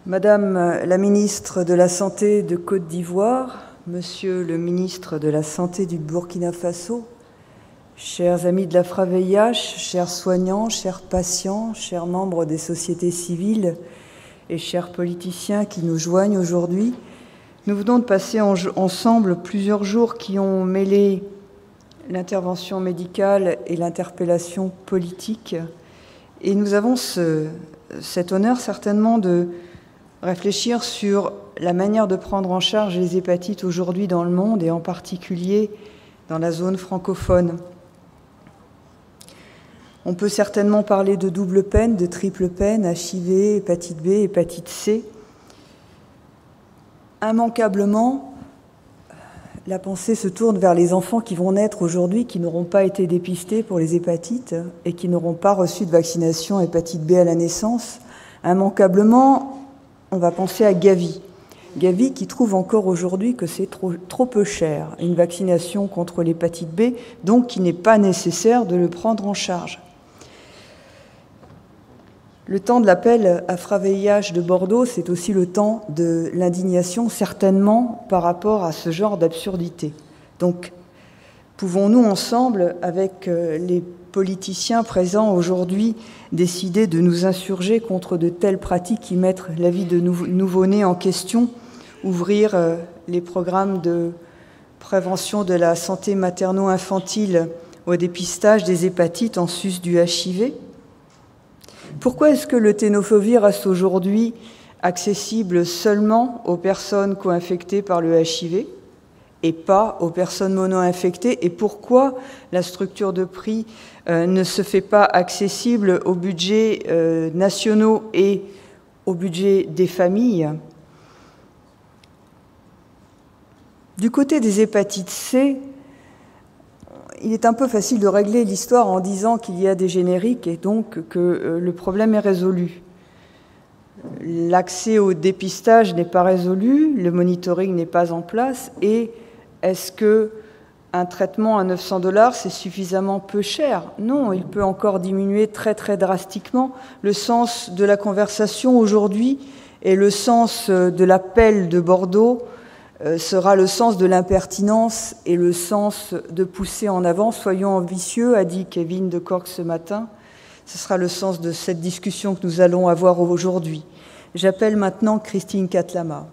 Madame la ministre de la Santé de Côte d'Ivoire, Monsieur le ministre de la Santé du Burkina Faso, chers amis de la FRA-VIH, chers soignants, chers patients, chers membres des sociétés civiles et chers politiciens qui nous joignent aujourd'hui, nous venons de passer ensemble plusieurs jours qui ont mêlé l'intervention médicale et l'interpellation politique. Et nous avons cet honneur certainement de réfléchir sur la manière de prendre en charge les hépatites aujourd'hui dans le monde et en particulier dans la zone francophone. On peut certainement parler de double peine, de triple peine, HIV, hépatite B, hépatite C. Immanquablement, la pensée se tourne vers les enfants qui vont naître aujourd'hui, qui n'auront pas été dépistés pour les hépatites et qui n'auront pas reçu de vaccination hépatite B à la naissance. Immanquablement, on va penser à Gavi. Gavi qui trouve encore aujourd'hui que c'est trop peu cher, une vaccination contre l'hépatite B, donc qu'il n'est pas nécessaire de le prendre en charge. Le temps de l'appel à FRA-VIH de Bordeaux, c'est aussi le temps de l'indignation, certainement, par rapport à ce genre d'absurdité. Donc, pouvons-nous ensemble, avec les politiciens présents aujourd'hui, décider de nous insurger contre de telles pratiques qui mettent la vie de nouveau-nés en question, ouvrir les programmes de prévention de la santé materno-infantile au dépistage des hépatites en sus du HIV? Pourquoi est-ce que le tenofovir reste aujourd'hui accessible seulement aux personnes co-infectées par le HIV et pas aux personnes mono-infectées? Et pourquoi la structure de prix ne se fait pas accessible aux budgets nationaux et au budget des familles? Du côté des hépatites C, il est un peu facile de régler l'histoire en disant qu'il y a des génériques et donc que le problème est résolu. L'accès au dépistage n'est pas résolu, le monitoring n'est pas en place, et est-ce qu'un traitement à 900 $, c'est suffisamment peu cher? Non, il peut encore diminuer très très drastiquement. Le sens de la conversation aujourd'hui et le sens de l'appel de Bordeaux sera le sens de l'impertinence et le sens de pousser en avant. Soyons ambitieux, a dit Kevin de Cork ce matin. Ce sera le sens de cette discussion que nous allons avoir aujourd'hui. J'appelle maintenant Christine Katlama.